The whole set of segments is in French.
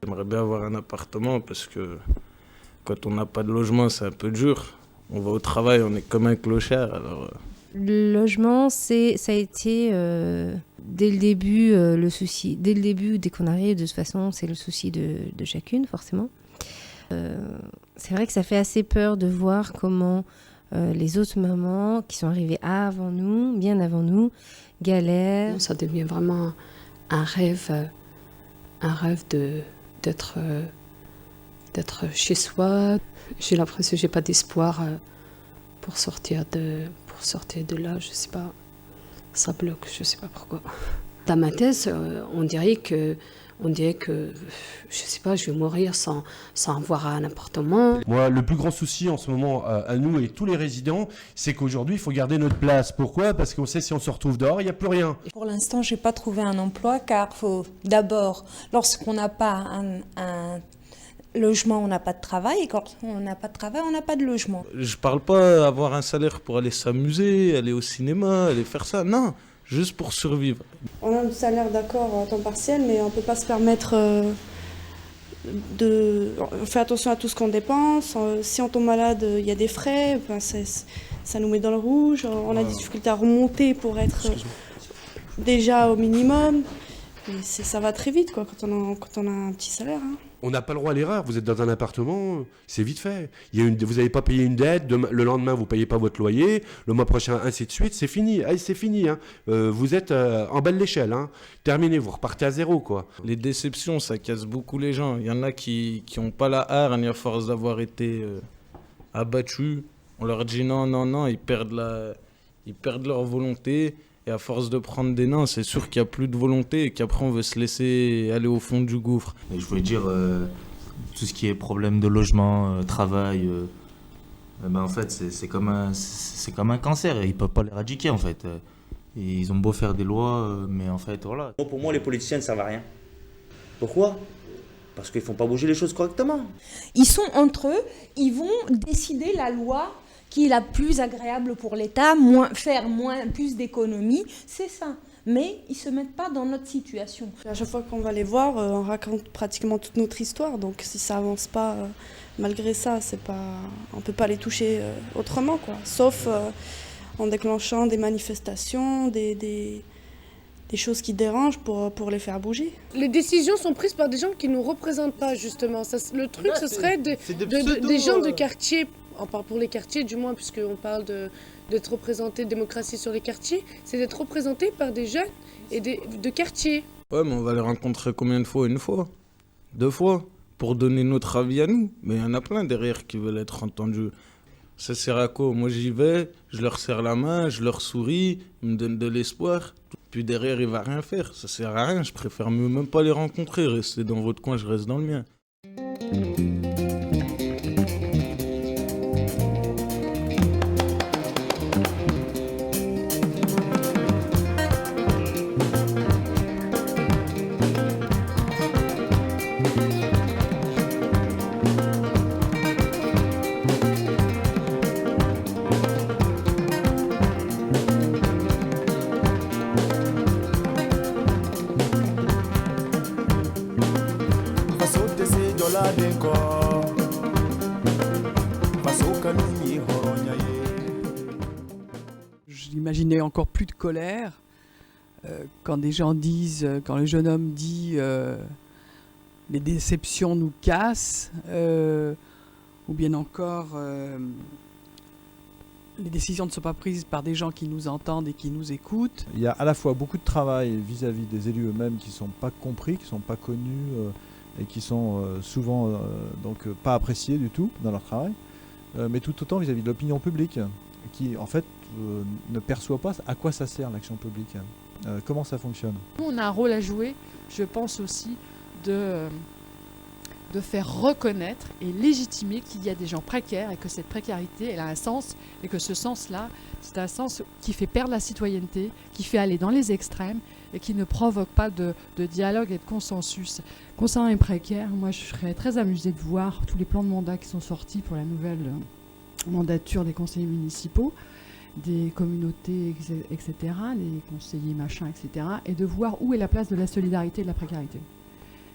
J'aimerais bien avoir un appartement parce que quand on n'a pas de logement, c'est un peu dur. On va au travail, on est comme un clochard. Alors, Le logement, ça a été dès le début le souci. Dès le début, dès qu'on arrive, de toute façon, c'est le souci de chacune, forcément. C'est vrai que ça fait assez peur de voir comment les autres mamans qui sont arrivées avant nous, bien avant nous, galèrent. Ça devient vraiment un rêve d'être chez soi. J'ai l'impression que j'ai pas d'espoir pour sortir de là, je sais pas. Ça bloque, je sais pas pourquoi. Dans ma thèse, on dirait que, je sais pas, je vais mourir sans avoir un appartement. Moi, le plus grand souci en ce moment à nous et tous les résidents, c'est qu'aujourd'hui, il faut garder notre place. Pourquoi ? Parce qu'on sait si on se retrouve dehors, il n'y a plus rien. Pour l'instant, je n'ai pas trouvé un emploi car faut d'abord, lorsqu'on n'a pas un logement, on n'a pas de travail. Et quand on n'a pas de travail, on n'a pas de logement. je parle pas avoir un salaire pour aller s'amuser, aller au cinéma, aller faire ça. Non, juste pour survivre. On a un salaire d'accord à temps partiel, mais on ne peut pas se permettre on fait attention à tout ce qu'on dépense. Si on tombe malade, il y a des frais. Enfin, ça nous met dans le rouge. On a des difficultés à remonter pour être déjà au minimum. Et ça va très vite quoi, quand on a un petit salaire. Hein. On n'a pas le droit à l'erreur. Vous êtes dans un appartement, c'est vite fait. Vous n'avez pas payé une dette, le lendemain, vous ne payez pas votre loyer, le mois prochain, ainsi de suite, c'est fini. Allez, c'est fini. Hein. Vous êtes en bas de l'échelle. Hein. Terminé, vous repartez à zéro. Quoi. Les déceptions, ça casse beaucoup les gens. Il y en a qui n'ont pas la hargne à force d'avoir été abattus. On leur dit non, non, non, ils perdent leur volonté. Et à force de prendre des nains, c'est sûr qu'il n'y a plus de volonté et qu'après on veut se laisser aller au fond du gouffre. Et je voulais dire, tout ce qui est problème de logement, travail, en fait c'est comme un cancer, et ils ne peuvent pas l'éradiquer en fait. Et ils ont beau faire des lois, mais en fait voilà. Pour moi les politiciens ne servent à rien. Pourquoi ? Parce qu'ils ne font pas bouger les choses correctement. Ils sont entre eux, ils vont décider la loi qui est la plus agréable pour l'État, plus d'économies, c'est ça. Mais ils ne se mettent pas dans notre situation. À chaque fois qu'on va les voir, on raconte pratiquement toute notre histoire. Donc si ça avance pas, malgré ça, on ne peut pas les toucher autrement, quoi. Sauf en déclenchant des manifestations, des choses qui dérangent pour les faire bouger. Les décisions sont prises par des gens qui ne nous représentent pas, justement. Le truc, ce serait des gens de quartier. On parle pour les quartiers, du moins, puisqu'on parle d'être représenté, de démocratie sur les quartiers, c'est d'être représenté par des jeunes et de quartiers. Ouais, mais on va les rencontrer combien de fois ? Une fois ? 2 fois ? Pour donner notre avis à nous. Mais il y en a plein derrière qui veulent être entendus. Ça sert à quoi ? Moi, j'y vais, je leur serre la main, je leur souris, ils me donnent de l'espoir. Puis derrière, il va rien faire. Ça sert à rien, je préfère même pas les rencontrer. Rester dans votre coin, je reste dans le mien. J'imaginais encore plus de colère, Quand des gens disent, quand le jeune homme dit les déceptions nous cassent, ou bien encore les décisions ne sont pas prises par des gens qui nous entendent et qui nous écoutent. Il y a à la fois beaucoup de travail vis-à-vis des élus eux-mêmes qui ne sont pas compris, qui ne sont pas connus et qui sont souvent donc pas appréciés du tout dans leur travail, mais tout autant vis-à-vis de l'opinion publique qui en fait ne perçoit pas à quoi ça sert l'action publique, comment ça fonctionne. On a un rôle à jouer, je pense aussi, de faire reconnaître et légitimer qu'il y a des gens précaires et que cette précarité, elle a un sens et que ce sens-là, c'est un sens qui fait perdre la citoyenneté, qui fait aller dans les extrêmes et qui ne provoque pas de dialogue et de consensus. Concernant les précaires, moi je serais très amusée de voir tous les plans de mandat qui sont sortis pour la nouvelle mandature des conseillers municipaux, des communautés, etc., les conseillers machin, etc., et de voir où est la place de la solidarité et de la précarité.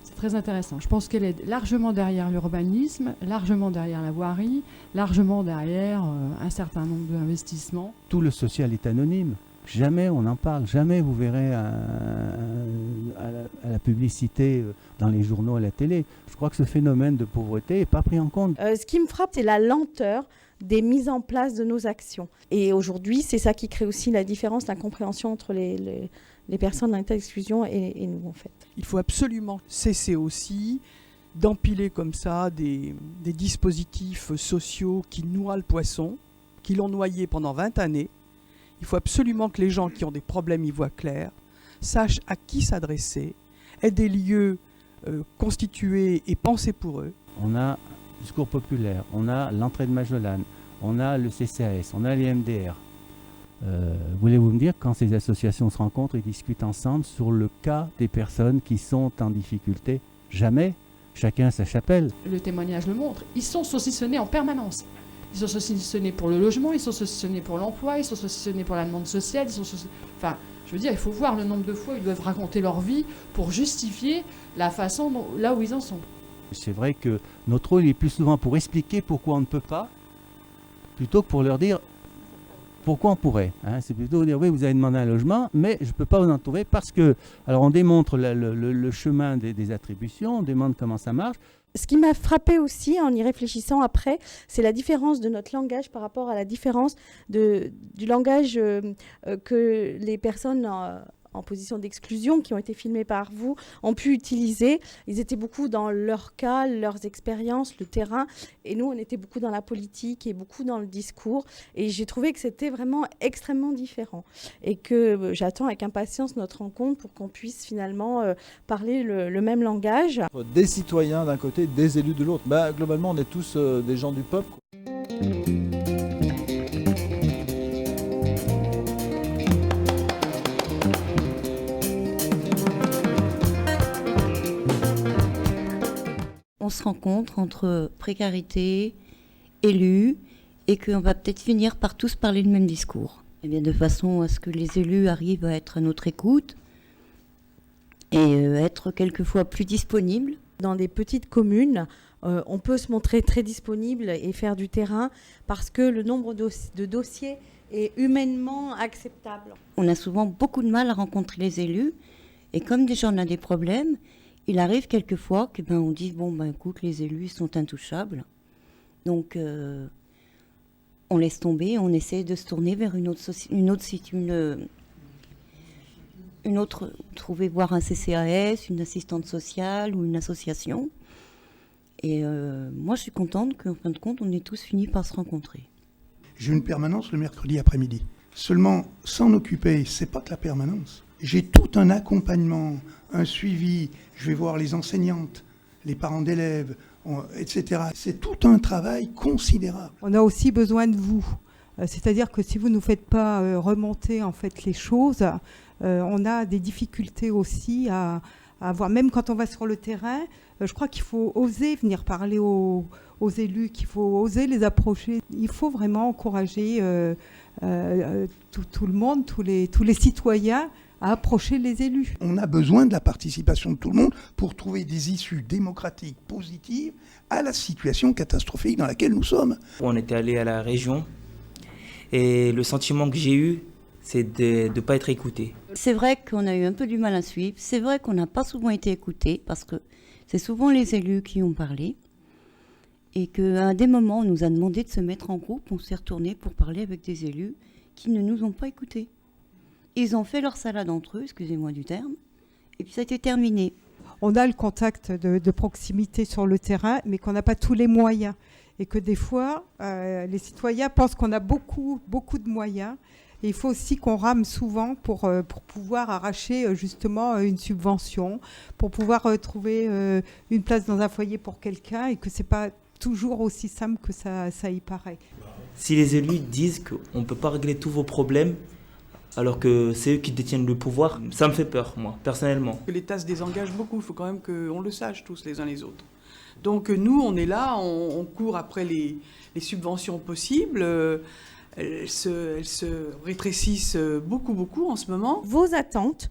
C'est très intéressant. Je pense qu'elle est largement derrière l'urbanisme, largement derrière la voirie, largement derrière un certain nombre d'investissements. Tout le social est anonyme. Jamais on en parle. Jamais vous verrez à la publicité dans les journaux, à la télé. Je crois que ce phénomène de pauvreté n'est pas pris en compte. Ce qui me frappe, c'est la lenteur des mises en place de nos actions. Et aujourd'hui, c'est ça qui crée aussi la différence, l'incompréhension entre les personnes dans l'état d'exclusion et nous, en fait. Il faut absolument cesser aussi d'empiler comme ça des dispositifs sociaux qui noient le poisson, qui l'ont noyé pendant 20 années. Il faut absolument que les gens qui ont des problèmes y voient clair, sachent à qui s'adresser, aient des lieux constitués et pensés pour eux. On a le Secours populaire, on a l'entrée de Majolane, on a le CCAS, on a les MDR. Voulez-vous me dire, quand ces associations se rencontrent et discutent ensemble sur le cas des personnes qui sont en difficulté? Jamais. Chacun sa chapelle. Le témoignage le montre. Ils sont saucissonnés en permanence. Ils sont saucissonnés pour le logement, ils sont saucissonnés pour l'emploi, ils sont saucissonnés pour la demande sociale. Enfin, je veux dire, il faut voir le nombre de fois où ils doivent raconter leur vie pour justifier la façon là où ils en sont. C'est vrai que notre rôle est plus souvent pour expliquer pourquoi on ne peut pas, plutôt que pour leur dire pourquoi on pourrait. C'est plutôt dire oui, vous avez demandé un logement, mais je ne peux pas vous en trouver parce que... Alors on démontre le chemin des attributions, on demande comment ça marche. Ce qui m'a frappé aussi en y réfléchissant après, c'est la différence de notre langage par rapport à la différence du langage que les personnes en position d'exclusion qui ont été filmés par vous ont pu utiliser. Ils étaient beaucoup dans leur cas, leurs expériences, le terrain, et nous on était beaucoup dans la politique et beaucoup dans le discours, et j'ai trouvé que c'était vraiment extrêmement différent et que j'attends avec impatience notre rencontre pour qu'on puisse finalement parler le même langage. Des citoyens d'un côté, des élus de l'autre. Globalement on est tous des gens du peuple. On se rencontre entre précarité, élus, et qu'on va peut-être finir par tous parler le même discours. Et bien de façon à ce que les élus arrivent à être à notre écoute et être quelquefois plus disponibles. Dans des petites communes, on peut se montrer très disponible et faire du terrain parce que le nombre de dossiers est humainement acceptable. On a souvent beaucoup de mal à rencontrer les élus, et comme déjà on a des problèmes, il arrive quelquefois qu'on dise écoute, les élus sont intouchables. Donc, on laisse tomber, on essaie de se tourner vers trouver voir un CCAS, une assistante sociale ou une association. Et moi, je suis contente qu'en fin de compte, on ait tous fini par se rencontrer. J'ai une permanence le mercredi après-midi. Seulement, s'en occuper, c'est pas que la permanence. J'ai tout un accompagnement, un suivi, je vais voir les enseignantes, les parents d'élèves, etc. C'est tout un travail considérable. On a aussi besoin de vous. C'est-à-dire que si vous ne nous faites pas remonter en fait, les choses, on a des difficultés aussi à voir. Même quand on va sur le terrain, je crois qu'il faut oser venir parler aux élus, qu'il faut oser les approcher. Il faut vraiment encourager tout le monde, tous les citoyens à approcher les élus. On a besoin de la participation de tout le monde pour trouver des issues démocratiques positives à la situation catastrophique dans laquelle nous sommes. On était allé à la région et le sentiment que j'ai eu, c'est de ne pas être écouté. C'est vrai qu'on a eu un peu du mal à suivre, c'est vrai qu'on n'a pas souvent été écoutés, parce que c'est souvent les élus qui ont parlé, et qu'à des moments, on nous a demandé de se mettre en groupe, on s'est retourné pour parler avec des élus qui ne nous ont pas écoutés. Ils ont fait leur salade entre eux, excusez-moi du terme, et puis ça a été terminé. On a le contact de proximité sur le terrain, mais qu'on n'a pas tous les moyens. Et que des fois, les citoyens pensent qu'on a beaucoup de moyens. Et il faut aussi qu'on rame souvent pour pouvoir arracher justement une subvention, pour pouvoir trouver une place dans un foyer pour quelqu'un, et que ce n'est pas toujours aussi simple que ça y paraît. Si les élus disent qu'on ne peut pas régler tous vos problèmes, alors que c'est eux qui détiennent le pouvoir, ça me fait peur, moi, personnellement. L'État se désengage beaucoup, il faut quand même qu'on le sache tous les uns les autres. Donc nous, on est là, on court après les subventions possibles, elles se rétrécissent beaucoup en ce moment. Vos attentes,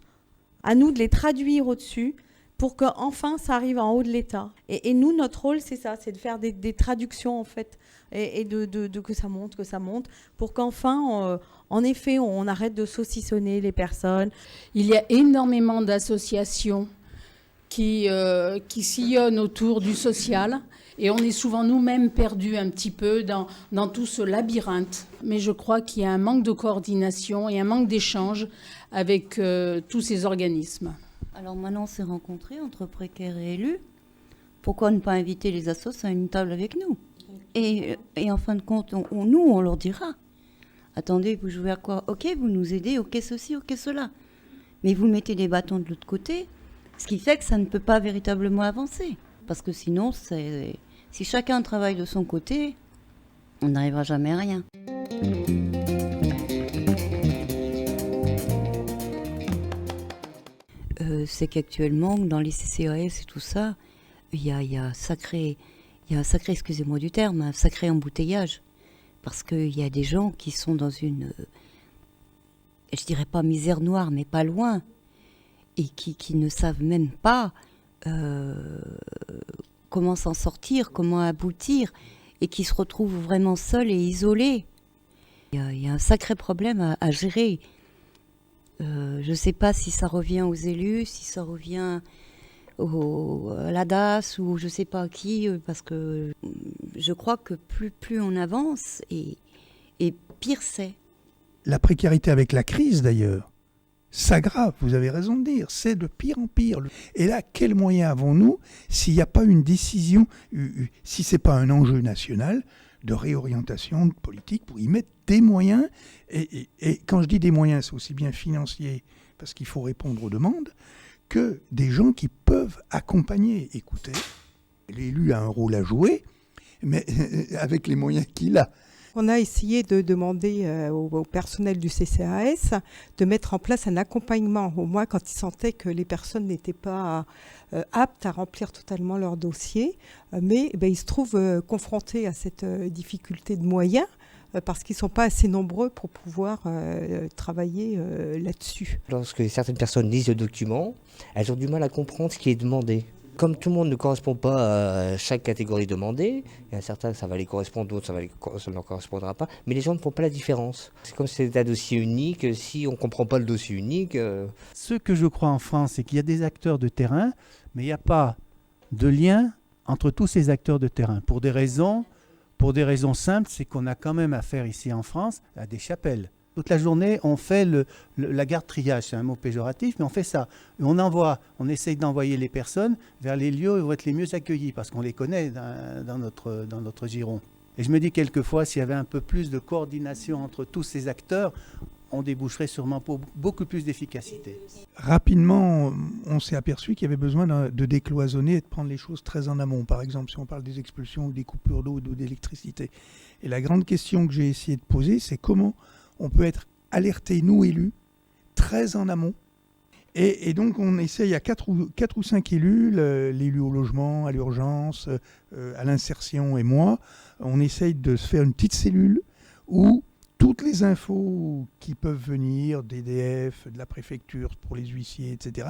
à nous de les traduire au-dessus pour qu'enfin ça arrive en haut de l'État. Et nous, notre rôle, c'est ça, c'est de faire des traductions en fait, et de que ça monte, pour qu'enfin, en effet, on arrête de saucissonner les personnes. Il y a énormément d'associations qui sillonnent autour du social, et on est souvent nous-mêmes perdus un petit peu dans tout ce labyrinthe. Mais je crois qu'il y a un manque de coordination et un manque d'échange avec tous ces organismes. Alors maintenant, on s'est rencontrés entre précaires et élus. Pourquoi ne pas inviter les assos à une table avec nous ? Et en fin de compte, on leur dira, attendez, vous jouez à quoi ? Ok, vous nous aidez, ok ceci, ok cela. Mais vous mettez des bâtons de l'autre côté, ce qui fait que ça ne peut pas véritablement avancer. Parce que sinon, si chacun travaille de son côté, on n'arrivera jamais à rien. C'est qu'actuellement, dans les CCAS et tout ça, il y a un sacré, excusez-moi du terme, un sacré embouteillage. Parce qu'il y a des gens qui sont dans une, je dirais pas misère noire, mais pas loin, et qui ne savent même pas comment s'en sortir, comment aboutir, et qui se retrouvent vraiment seuls et isolés. Il y a un sacré problème à gérer. Je ne sais pas si ça revient aux élus, si ça revient à la DAS ou je ne sais pas à qui, parce que je crois que plus on avance et pire c'est. La précarité avec la crise d'ailleurs s'aggrave, vous avez raison de dire, c'est de pire en pire. Et là, quels moyens avons-nous s'il n'y a pas une décision, si ce n'est pas un enjeu national de réorientation de politique pour y mettre des moyens, et quand je dis des moyens, c'est aussi bien financier, parce qu'il faut répondre aux demandes, que des gens qui peuvent accompagner. Écoutez, l'élu a un rôle à jouer, mais avec les moyens qu'il a. On a essayé de demander au personnel du CCAS de mettre en place un accompagnement, au moins quand ils sentaient que les personnes n'étaient pas aptes à remplir totalement leur dossier. Mais ils se trouvent confrontés à cette difficulté de moyens parce qu'ils ne sont pas assez nombreux pour pouvoir travailler là-dessus. Lorsque certaines personnes lisent le document, elles ont du mal à comprendre ce qui est demandé. Comme tout le monde ne correspond pas à chaque catégorie demandée, il y a certains ça va les correspondre, d'autres ça ne leur correspondra pas, mais les gens ne font pas la différence. C'est comme si c'était un dossier unique, si on ne comprend pas le dossier unique... Ce que je crois en France, c'est qu'il y a des acteurs de terrain, mais il n'y a pas de lien entre tous ces acteurs de terrain. Pour des raisons simples, c'est qu'on a quand même affaire ici en France à des chapelles. Toute la journée, on fait la garde triage, c'est un mot péjoratif, mais on fait ça. On essaye d'envoyer les personnes vers les lieux où ils vont être les mieux accueillis, parce qu'on les connaît dans notre giron. Et je me dis quelquefois, s'il y avait un peu plus de coordination entre tous ces acteurs, on déboucherait sûrement pour beaucoup plus d'efficacité. Rapidement, on s'est aperçu qu'il y avait besoin de décloisonner et de prendre les choses très en amont. Par exemple, si on parle des expulsions ou des coupures d'eau ou d'électricité. Et la grande question que j'ai essayé de poser, c'est comment on peut être alertés, nous élus, très en amont. Et donc on essaye à 4 ou 5 élus, l'élu au logement, à l'urgence, à l'insertion et moi, on essaye de se faire une petite cellule où toutes les infos qui peuvent venir d'EDF, de la préfecture pour les huissiers, etc.,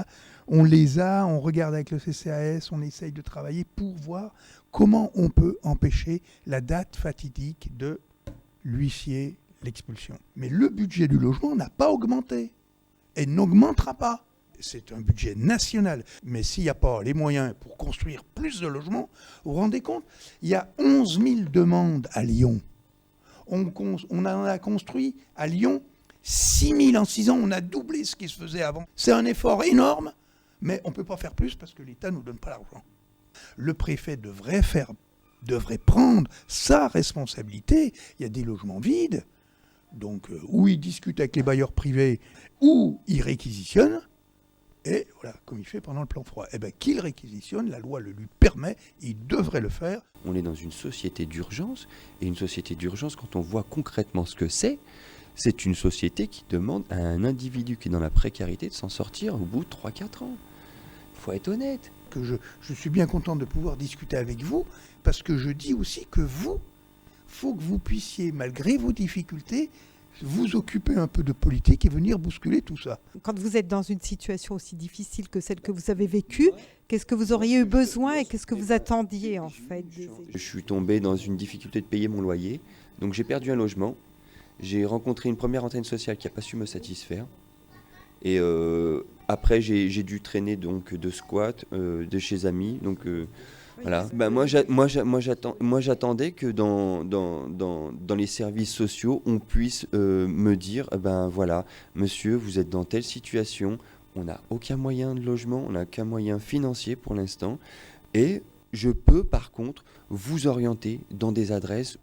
on les a, on regarde avec le CCAS, on essaye de travailler pour voir comment on peut empêcher la date fatidique de l'huissier, l'expulsion. Mais le budget du logement n'a pas augmenté et n'augmentera pas. C'est un budget national. Mais s'il n'y a pas les moyens pour construire plus de logements, vous vous rendez compte, il y a 11 000 demandes à Lyon. On en a construit à Lyon 6 000 en 6 ans. On a doublé ce qui se faisait avant. C'est un effort énorme, mais on ne peut pas faire plus parce que l'État ne nous donne pas l'argent. Le préfet devrait prendre sa responsabilité. Il y a des logements vides, donc où il discute avec les bailleurs privés, ou il réquisitionne. Et voilà, comme il fait pendant le plan froid. Eh bien, qu'il réquisitionne, la loi le lui permet, il devrait le faire. On est dans une société d'urgence, et une société d'urgence, quand on voit concrètement ce que c'est une société qui demande à un individu qui est dans la précarité de s'en sortir au bout de 3-4 ans. Il faut être honnête. Que je suis bien content de pouvoir discuter avec vous, parce que je dis aussi que vous, faut que vous puissiez, malgré vos difficultés, vous occuper un peu de politique et venir bousculer tout ça. Quand vous êtes dans une situation aussi difficile que celle que vous avez vécue, qu'est-ce que vous auriez eu besoin et qu'est-ce que vous attendiez en fait des élus ? Je suis tombé dans une difficulté de payer mon loyer, donc j'ai perdu un logement. J'ai rencontré une première antenne sociale qui n'a pas su me satisfaire. Et après, j'ai dû traîner donc de squat, de chez amis. Donc voilà. Ben, moi, j'attendais que dans les services sociaux, on puisse me dire, ben voilà, monsieur, vous êtes dans telle situation, on n'a aucun moyen de logement, on n'a aucun moyen financier pour l'instant, et je peux par contre vous orienter dans des adresses.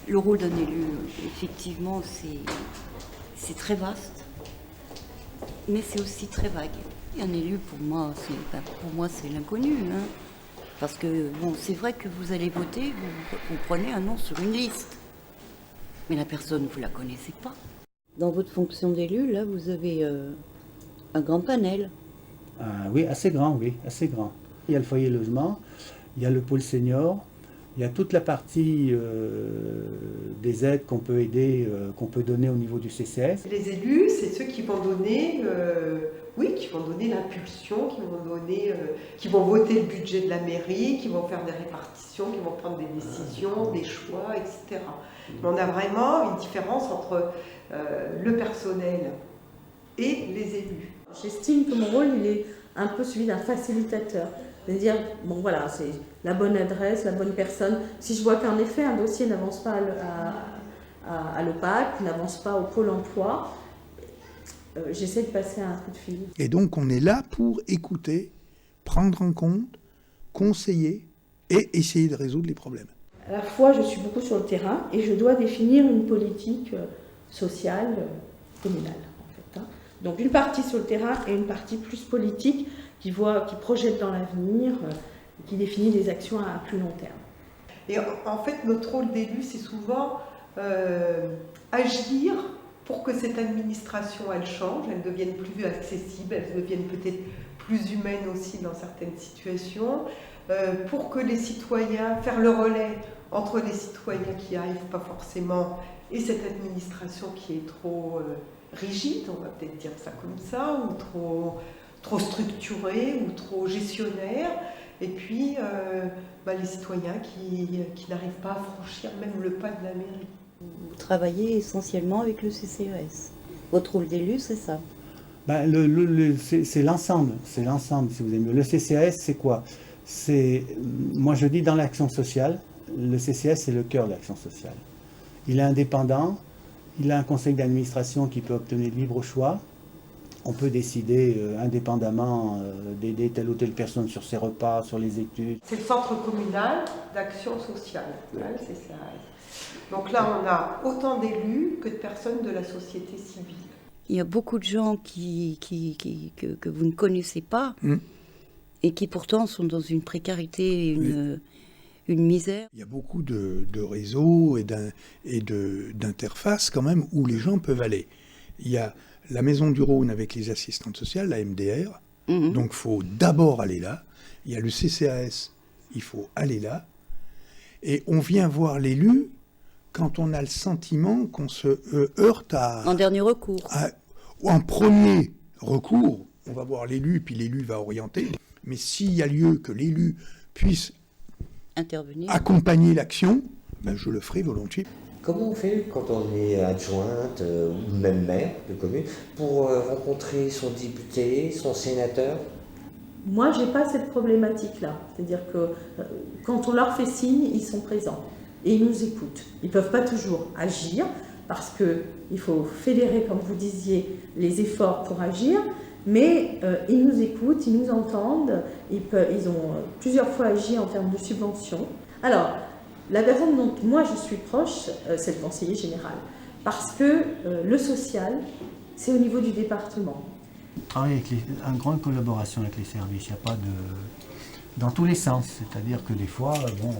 Le rôle d'un élu, effectivement, c'est très vaste, mais c'est aussi très vague. Et un élu, pour moi, c'est l'inconnu. Hein. Parce que, bon, c'est vrai que vous allez voter, vous prenez un nom sur une liste. Mais la personne, vous ne la connaissez pas. Dans votre fonction d'élu, là, vous avez un grand panel. Oui, assez grand, oui, assez grand. Il y a le foyer logement, il y a le pôle senior, il y a toute la partie des aides qu'on peut aider, qu'on peut donner au niveau du CCS. Les élus, c'est ceux qui vont donner, qui vont donner l'impulsion, qui vont voter le budget de la mairie, qui vont faire des répartitions, qui vont prendre des décisions, des choix, etc. Mais on a vraiment une différence entre le personnel et les élus. J'estime que mon rôle, il est un peu celui d'un facilitateur. C'est-à-dire, bon voilà, c'est la bonne adresse, la bonne personne. Si je vois qu'en effet un dossier n'avance pas à l'OPAC, n'avance pas au Pôle emploi, j'essaie de passer un coup de fil. Et donc on est là pour écouter, prendre en compte, conseiller et essayer de résoudre les problèmes. À la fois, je suis beaucoup sur le terrain et je dois définir une politique sociale, communale, en fait. Hein. Donc une partie sur le terrain et une partie plus politique qui projette dans l'avenir, qui définit des actions à plus long terme. Et en fait, notre rôle d'élu, c'est souvent agir pour que cette administration, elle change, elle devienne plus accessible, elle devienne peut-être plus humaine aussi dans certaines situations, pour que les citoyens, faire le relais entre les citoyens qui n'y arrivent pas forcément et cette administration qui est trop rigide, on va peut-être dire ça comme ça, ou trop structurée ou trop gestionnaire, et puis les citoyens qui n'arrivent pas à franchir même le pas de la mairie. Vous travaillez essentiellement avec le CCES. Votre rôle d'élu, c'est ça? C'est l'ensemble, si vous aimez. Le CCES, c'est quoi? Moi je dis dans l'action sociale, le CCES c'est le cœur de l'action sociale. Il est indépendant, il a un conseil d'administration qui peut obtenir libre choix. On peut décider indépendamment d'aider telle ou telle personne sur ses repas, sur les études. C'est le centre communal d'action sociale, le CCAS. Donc là, on a autant d'élus que de personnes de la société civile. Il y a beaucoup de gens que vous ne connaissez pas et qui pourtant sont dans une précarité, une misère. Il y a beaucoup de réseaux et d'interfaces quand même où les gens peuvent aller. Il y a la Maison du Rhône avec les assistantes sociales, la MDR, donc il faut d'abord aller là. Il y a le CCAS, il faut aller là. Et on vient voir l'élu quand on a le sentiment qu'on se heurte à... En dernier recours. En premier recours, on va voir l'élu, puis l'élu va orienter. Mais s'il y a lieu que l'élu puisse intervenir, accompagner l'action, ben je le ferai volontiers. Comment on fait quand on est adjointe ou même maire de commune pour rencontrer son député, son sénateur? Moi, j'ai pas cette problématique-là. C'est-à-dire que quand on leur fait signe, ils sont présents et ils nous écoutent. Ils ne peuvent pas toujours agir parce qu'il faut fédérer, comme vous disiez, les efforts pour agir, mais ils nous écoutent, ils nous entendent. Ils ont plusieurs fois agi en termes de subventions. Alors, la personne dont moi je suis proche, c'est le conseiller général. Parce que le social, c'est au niveau du département. Travailler avec une grande collaboration avec les services, il n'y a pas de... dans tous les sens. C'est-à-dire que des fois, bon,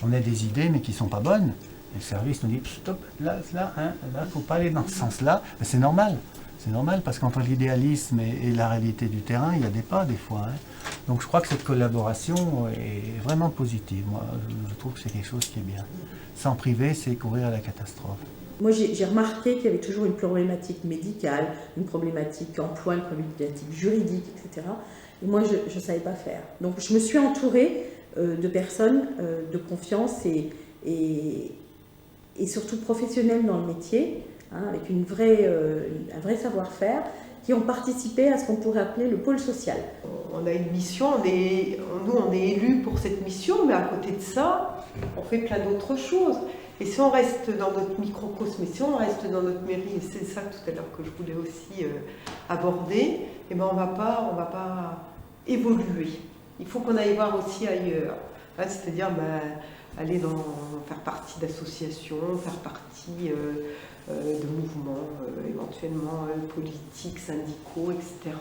on a des idées mais qui ne sont pas bonnes. Et le service nous dit, stop, là, il ne faut pas aller dans ce sens-là. Mais c'est normal. C'est normal parce qu'entre l'idéalisme et la réalité du terrain, il y a des pas des fois. Donc je crois que cette collaboration est vraiment positive. Moi, je trouve que c'est quelque chose qui est bien. Sans priver, c'est courir à la catastrophe. Moi, j'ai remarqué qu'il y avait toujours une problématique médicale, une problématique emploi, une problématique juridique, etc. Et moi, je ne savais pas faire. Donc je me suis entourée de personnes de confiance et surtout professionnelles dans le métier, avec un vrai savoir-faire, qui ont participé à ce qu'on pourrait appeler le pôle social. On a une mission, nous on est élus pour cette mission, mais à côté de ça, on fait plein d'autres choses. Et si on reste dans notre microcosme, et si on reste dans notre mairie, et c'est ça tout à l'heure que je voulais aussi aborder, et ben on va pas évoluer. Il faut qu'on aille voir aussi ailleurs. C'est-à-dire aller faire partie d'associations, faire partie de mouvements éventuellement politiques, syndicaux, etc.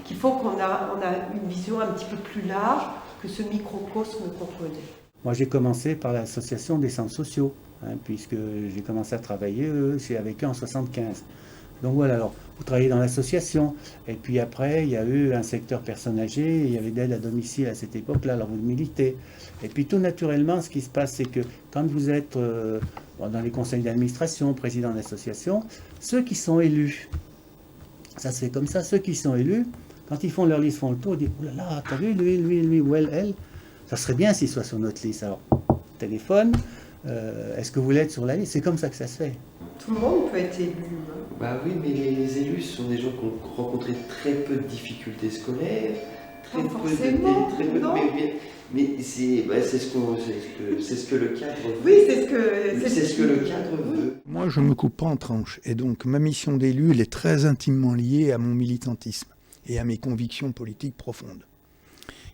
Qui font qu'on a une vision un petit peu plus large que ce microcosme qu'on connaît. Moi j'ai commencé par l'association des centres sociaux, puisque j'ai commencé à travailler avec eux en 75. Donc voilà, alors vous travaillez dans l'association, et puis après il y a eu un secteur personnes âgées, il y avait d'aide à domicile à cette époque-là, alors vous militez. Et puis tout naturellement, ce qui se passe, c'est que quand vous êtes dans les conseils d'administration, président d'association, ceux qui sont élus, ça se fait comme ça, ceux qui sont élus, quand ils font leur liste, font le tour, ils disent « Oh là là, t'as vu, lui, ou elle, ça serait bien s'il soit sur notre liste. » Alors, téléphone, est-ce que vous l'êtes sur la liste? C'est comme ça que ça se fait. Tout le monde peut être élu. Bah oui, mais les élus sont des gens qui ont rencontré très peu de difficultés scolaires, très peu de... Mais c'est ce que le cadre veut. Oui, c'est ce que le cadre veut. Moi, je ne me coupe pas en tranches. Et donc, ma mission d'élu, elle est très intimement liée à mon militantisme et à mes convictions politiques profondes.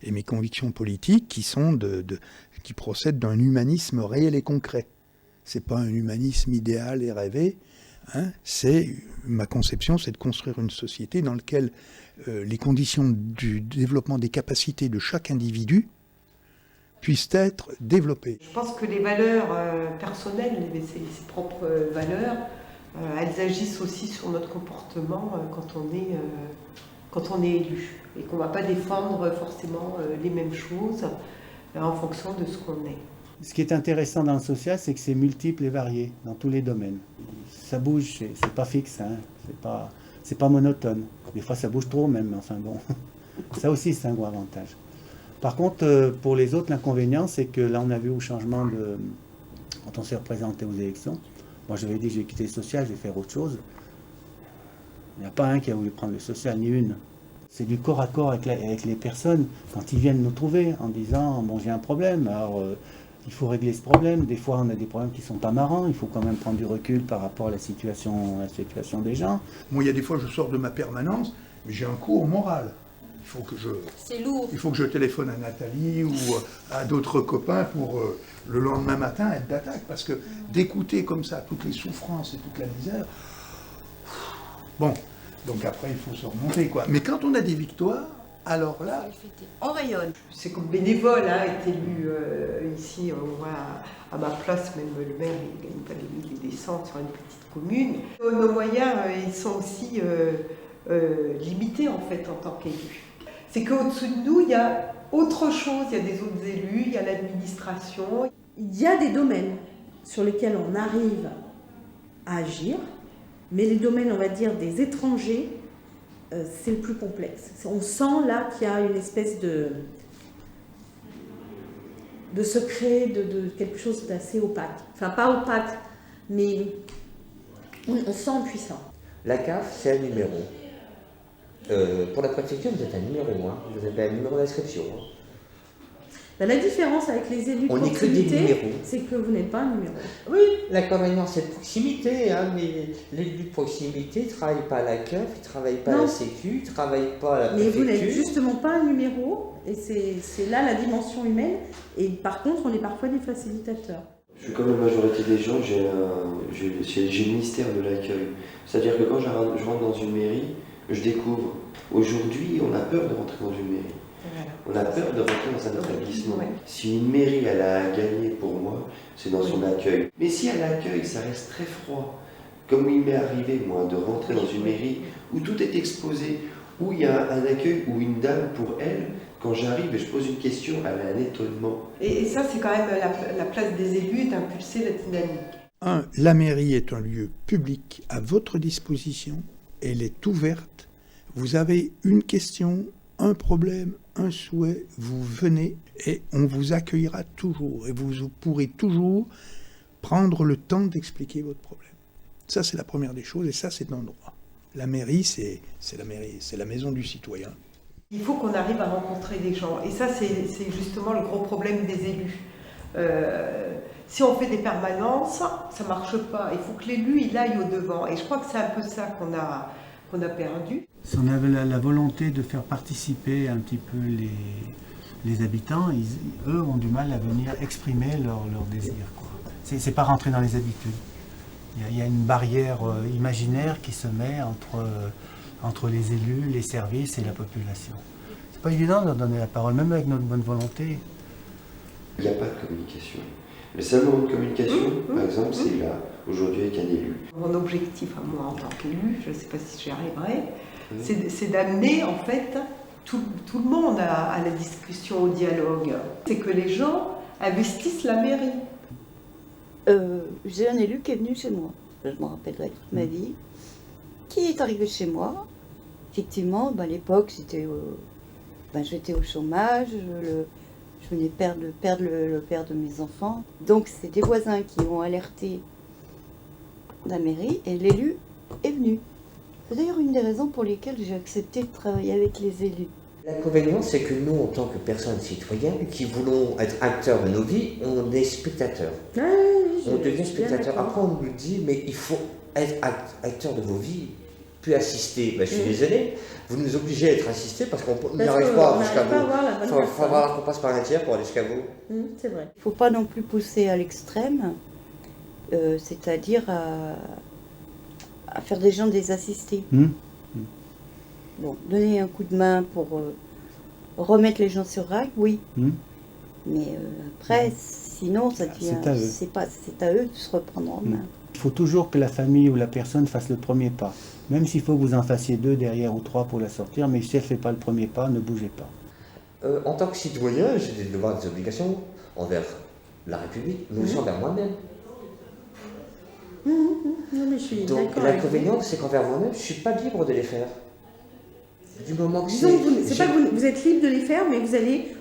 Et mes convictions politiques qui procèdent d'un humanisme réel et concret. C'est pas un humanisme idéal et rêvé. Ma conception, c'est de construire une société dans laquelle les conditions du développement des capacités de chaque individu puissent être développées. Je pense que les valeurs personnelles, ses propres valeurs, elles agissent aussi sur notre comportement quand on est élu. Et qu'on ne va pas défendre forcément les mêmes choses en fonction de ce qu'on est. Ce qui est intéressant dans le social, c'est que c'est multiple et varié dans tous les domaines. Ça bouge, c'est pas fixe, c'est pas monotone. Des fois, ça bouge trop même, enfin bon. Ça aussi, c'est un gros avantage. Par contre, pour les autres, l'inconvénient, c'est que là, on a vu au changement quand on s'est représenté aux élections, moi j'avais dit, j'ai quitté le social, je vais faire autre chose. Il n'y a pas un qui a voulu prendre le social, ni une. C'est du corps à corps avec les personnes quand ils viennent nous trouver en disant, bon, j'ai un problème, alors il faut régler ce problème. Des fois, on a des problèmes qui ne sont pas marrants, il faut quand même prendre du recul par rapport à la situation des gens. Moi, il y a des fois, je sors de ma permanence, mais j'ai un cours moral. C'est lourd. Il faut que je téléphone à Nathalie ou à d'autres copains pour le lendemain matin être d'attaque. Parce que d'écouter comme ça toutes les souffrances et toute la misère, bon, donc après il faut se remonter, quoi. Mais quand on a des victoires, Alors là, on rayonne. C'est comme bénévole, hein, être élu ici, on voit à ma place, même le maire, il ne gagne pas des milliers des cents sur une petite commune. Nos moyens, ils sont aussi limités en fait en tant qu'élus. C'est qu'au-dessous de nous, il y a autre chose, il y a des autres élus, il y a l'administration. Il y a des domaines sur lesquels on arrive à agir, mais les domaines, on va dire, des étrangers, c'est le plus complexe. On sent là qu'il y a une espèce de secret, de quelque chose d'assez opaque. Enfin, pas opaque, mais on sent puissant. La CAF, c'est un numéro. Pour la préfecture, vous êtes un numéro, hein. Vous avez un numéro d'inscription. Hein. Ben, la différence avec les élus de proximité, c'est que vous n'êtes pas un numéro. Oui, l'inconvénient, c'est de proximité, hein, mais l'élu de proximité ne travaille pas à la CAF, il ne travaille pas à la Sécu, il ne travaille pas à la préfecture. Mais vous n'êtes justement pas un numéro, et c'est là la dimension humaine, et par contre, on est parfois des facilitateurs. Je suis comme la majorité des gens, j'ai le ministère de l'accueil. C'est-à-dire que quand je rentre dans une mairie, je découvre. Aujourd'hui, on a peur de rentrer dans une mairie. On a peur de rentrer dans un établissement. Si une mairie, elle a gagné pour moi, c'est dans son accueil. Mais si à l'accueil, ça reste très froid, comme il m'est arrivé, moi, de rentrer dans une mairie où tout est exposé, où il y a un accueil, où une dame, pour elle, quand j'arrive et je pose une question, elle a un étonnement. Et ça, c'est quand même la place des élus d'impulser la dynamique. La mairie est un lieu public à votre disposition. Elle est ouverte. Vous avez une question, un problème, un souhait, vous venez et on vous accueillera toujours. Et vous pourrez toujours prendre le temps d'expliquer votre problème. Ça, c'est la première des choses et ça, c'est l'endroit. La mairie, c'est la mairie, c'est la maison du citoyen. Il faut qu'on arrive à rencontrer des gens. Et ça, c'est justement le gros problème des élus. Si on fait des permanences, ça ne marche pas. Il faut que l'élu, il aille au-devant. Et je crois que c'est un peu ça qu'on a perdu. Si on avait la volonté de faire participer un petit peu les habitants, eux ont du mal à venir exprimer leur désir. C'est pas rentrer dans les habitudes. Il y a une barrière imaginaire qui se met entre les élus, les services et la population. C'est pas évident de leur donner la parole, même avec notre bonne volonté. Il n'y a pas de communication. Le seul moment de communication, par exemple, c'est là, aujourd'hui, avec un élu. Mon objectif à moi en tant qu'élu, je ne sais pas si j'y arriverai, c'est d'amener en fait tout le monde à la discussion, au dialogue. C'est que les gens investissent la mairie. J'ai un élu qui est venu chez moi, je me rappellerai toute ma vie, qui est arrivé chez moi. Effectivement, à l'époque, j'étais au chômage, je venais perdre le père de mes enfants. Donc c'est des voisins qui ont alerté la mairie et l'élu est venu. C'est d'ailleurs une des raisons pour lesquelles j'ai accepté de travailler avec les élus. L'inconvénient, c'est que nous, en tant que personnes citoyennes qui voulons être acteurs de nos vies, on est spectateurs. On devient spectateurs. Après, on nous dit, mais il faut être acteur de vos vies, puis assister. Je suis désolé, vous nous obligez à être assistés parce qu'on n'y arrive pas jusqu'à vous. Il faut falloir qu'on passe par un tiers pour aller jusqu'à vous. C'est vrai. Il ne faut pas non plus pousser à l'extrême, c'est-à-dire à faire des gens des assistés. Bon, donner un coup de main pour remettre les gens sur rail, oui. Mais après, sinon, ça devient. C'est à eux de se reprendre en main. Il faut toujours que la famille ou la personne fasse le premier pas. Même s'il faut que vous en fassiez 2 derrière ou 3 pour la sortir, mais si elle ne fait pas le premier pas, ne bougez pas. En tant que citoyen, j'ai des devoirs et des obligations envers la République, mais aussi envers moi-même. Donc l'inconvénient, c'est qu'envers moi-même, je ne suis pas libre de les faire. Du moment que vous êtes libre de les faire, mais vous allez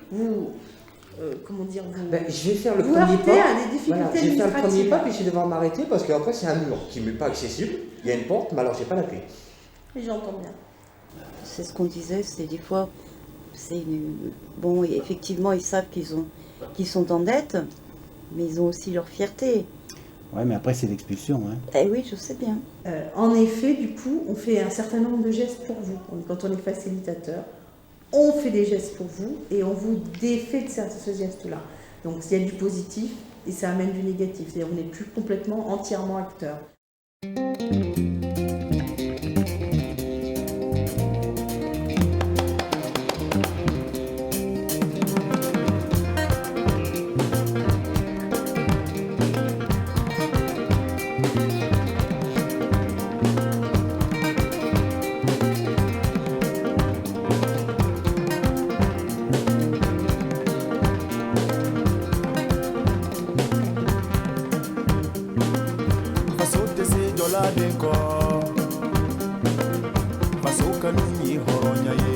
comment dire, je vais faire le vous premier pas. À des difficultés je vais faire le premier pas, puis je vais devoir m'arrêter parce qu'après c'est un mur qui n'est pas accessible. Il y a une porte, mais alors j'ai pas la clé. Et j'entends bien. C'est ce qu'on disait, c'est des fois, bon, effectivement, ils savent qu'ils sont en dette, mais ils ont aussi leur fierté. Ouais, mais après c'est l'expulsion. Eh oui, je sais bien. En effet, du coup, on fait un certain nombre de gestes pour vous. Quand on est facilitateur, on fait des gestes pour vous et on vous défait de ce geste-là. Donc il y a du positif et ça amène du négatif. C'est-à-dire on n'est plus complètement entièrement acteur. n'umwihoronyaye